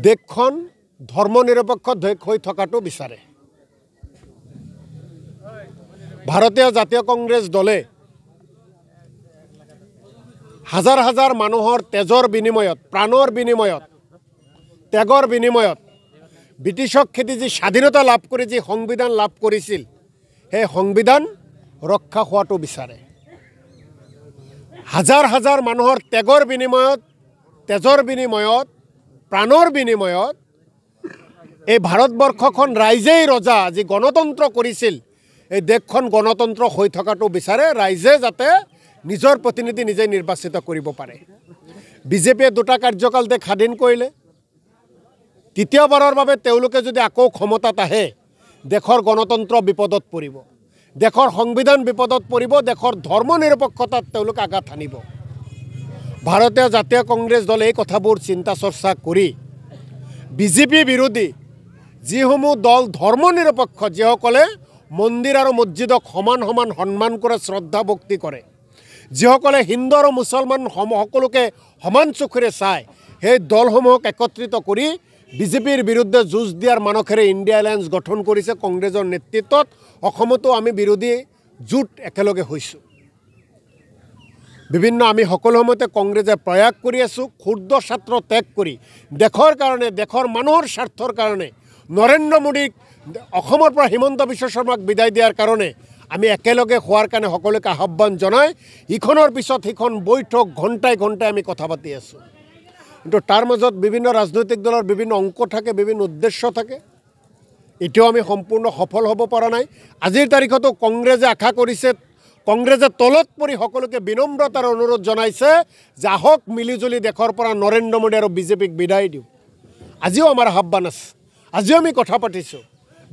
দেশখন ধৰ্মনিৰপেক্ষ দেশ হৈ থকাটো বিচাৰে। ভাৰতীয় জাতীয় কংগ্ৰেছ দলে হাজাৰ হাজাৰ মানুহৰ তেজৰ বিনিময়ত, প্ৰাণৰ বিনিময়ত, ত্যাগৰ বিনিময়ত ব্ৰিটিছক খেদি যি স্বাধীনতা লাভ কৰি যি সংবিধান লাভ কৰিছিল, সেই সংবিধান ৰক্ষা হোৱাটো বিচাৰে। হাজাৰ হাজাৰ মানুহৰ ত্যাগৰ বিনিময়ত, তেজৰ বিনিময়ত, প্ৰাণৰ বিনিময়ত এই ভাৰতবৰ্ষখন ৰাইজেই ৰজা যি গণতন্ত্ৰ কৰিছিল, এই দেশখন গণতন্ত্ৰ হৈ থকাটো বিচাৰে। ৰাইজে যাতে নিজৰ প্ৰতিনিধি নিজে নিৰ্বাচিত কৰিব পাৰে। বিজেপিয়ে 2টা কাৰ্যকাল দেশ স্বাধীন কৰিলে। তৃতীয়বাৰৰ বাবে তেওঁলোকে যদি আকৌ ক্ষমতাত আহে, দেশৰ গণতন্ত্ৰ বিপদত পৰিব, দেশৰ সংবিধান বিপদত পৰিব, দেশৰ ধৰ্মনিৰপেক্ষতাত তেওঁলোকে আঘাত হানিব। ভাৰতীয় জাতীয় কংগ্ৰেছ দলে এই কথাবোৰ চিন্তা চৰ্চা কৰি বিজেপি বিৰোধী যিসমূহ দল ধৰ্মনিৰপেক্ষ, যিসকলে মন্দিৰ আৰু মছজিদক সমান সমান সন্মান কৰে, শ্ৰদ্ধা ভক্তি কৰে, যিসকলে হিন্দু আৰু মুছলমান সকলোকে সমান চকুৰে চায়, সেই দলসমূহক একত্ৰিত কৰি বিজেপিৰ বিৰুদ্ধে যুঁজ দিয়াৰ মানসেৰে ইণ্ডিয়া এলায়েন্স গঠন কৰিছে কংগ্ৰেছৰ নেতৃত্বত। অসমতো আমি বিৰোধী জোঁট একেলগে হৈছোঁ। বিভিন্ন আমি সকলো সময়তে কংগ্ৰেছে প্ৰয়াস কৰি আছোঁ, ক্ষুদ্ৰ ছাত্ৰ ত্যাগ কৰি দেশৰ কাৰণে, দেশৰ মানুহৰ স্বাৰ্থৰ কাৰণে, নৰেন্দ্ৰ মোদীক অসমৰ পৰা হিমন্ত বিশ্ব শৰ্মাক বিদায় দিয়াৰ কাৰণে আমি একেলগে হোৱাৰ কাৰণে সকলোকে আহ্বান জনাই ইখনৰ পিছত সিখন বৈঠক ঘণ্টাই ঘণ্টাই আমি কথা পাতি আছোঁ। কিন্তু তাৰ মাজত বিভিন্ন ৰাজনৈতিক দলৰ বিভিন্ন অংক থাকে, বিভিন্ন উদ্দেশ্য থাকে। এতিয়াও আমি সম্পূৰ্ণ সফল হ'ব পৰা নাই। আজিৰ তাৰিখতো কংগ্ৰেছে আশা কৰিছে, কংগ্ৰেছে তলত পৰি সকলোকে বিনম্ৰতাৰ অনুৰোধ জনাইছে যে আহক মিলিজুলি দেশৰ পৰা নৰেন্দ্ৰ মোদী আৰু বিজেপিক বিদায় দিওঁ। আজিও আমাৰ আহ্বান আছে, আজিও আমি কথা পাতিছোঁ,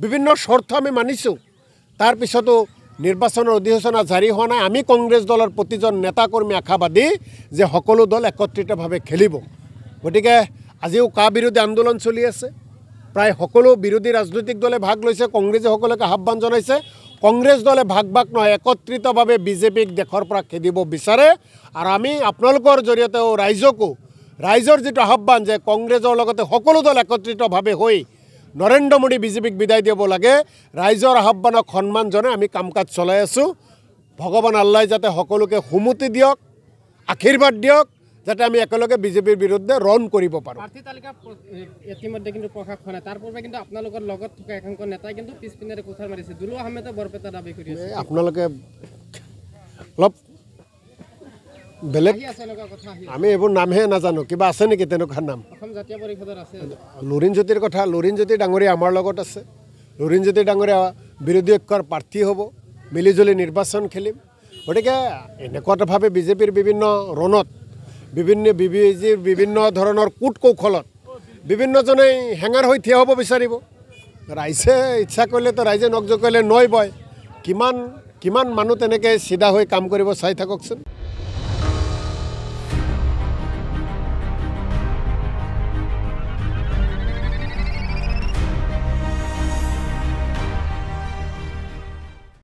বিভিন্ন শৰ্ত আমি মানিছোঁ। তাৰপিছতো নিৰ্বাচনৰ অধিসূচনা জাৰি হোৱা নাই। আমি কংগ্ৰেছ দলৰ প্ৰতিজন নেতাকৰ্মী আশাবাদী যে সকলো দল একত্ৰিতভাৱে খেলিব। গতিকে আজিও কা বিৰোধী আন্দোলন চলি আছে, প্ৰায় সকলো বিৰোধী ৰাজনৈতিক দলে ভাগ লৈছে। কংগ্ৰেছে সকলোকে আহ্বান জনাইছে, কংগ্ৰেছ দলে ভাগ ভাগ নহয়, একত্ৰিতভাৱে বিজেপিক দেশৰ পৰা খেদিব বিচাৰে। আৰু আমি আপোনালোকৰ জৰিয়তেও ৰাইজৰ যিটো আহ্বান যে কংগ্ৰেছৰ লগতে সকলো দল একত্ৰিতভাৱে হৈ নৰেন্দ্ৰ মোদী বিজেপিক বিদায় দিব লাগে, ৰাইজৰ আহ্বানক সন্মান জনাই আমি কাম কাজ চলাই আছোঁ। ভগৱান আল্লাই যাতে সকলোকে সুমতি দিয়ক, আশীৰ্বাদ দিয়ক, যাতে আমি একেলগে বিজেপিৰ বিৰুদ্ধে ৰণ কৰিব পাৰোঁ। প্ৰাৰ্থী তালিকা ইতিমধ্যে কিন্তু প্ৰকাশ হোৱা নাই। তাৰ পূৰ্বে কিন্তু আপোনালোকৰ লগত থকা একাংশ নেতাই কিন্তু পিছপিনেৰে কোঠাৰ মাৰিছে। দুলু আহমেদে বৰপেটা দাবী কৰি আছে। আপোনালোকে অলপ বেলেগ, আমি এইবোৰ নামহে নাজানো, কিবা আছে নেকি তেনেকুৱা নাম? অসম জাতীয় পৰিষদৰ আছে লুৰিণজ্যোতিৰ কথা। লুৰিণজ্যোতি ডাঙৰীয়া আমাৰ লগত আছে। লুৰিণজ্যোতি ডাঙৰীয়া বিৰোধী ঐক্যৰ প্ৰাৰ্থী হ'ব, মিলিজুলি নিৰ্বাচন খেলিম। গতিকে এনেকুৱাভাৱে বিজেপিৰ বিভিন্ন ৰণত, বিভিন্ন ধৰণৰ কূট কৌশলত বিভিন্নজনে হেঙাৰ হৈ থিয় হ'ব বিচাৰিব। ৰাইজে ইচ্ছা কৰিলেতো ৰাইজে নখ জোকাৰিলে নৈ বয়। কিমান মানুহ তেনেকৈ চিধা হৈ কাম কৰিব চাই থাককচোন।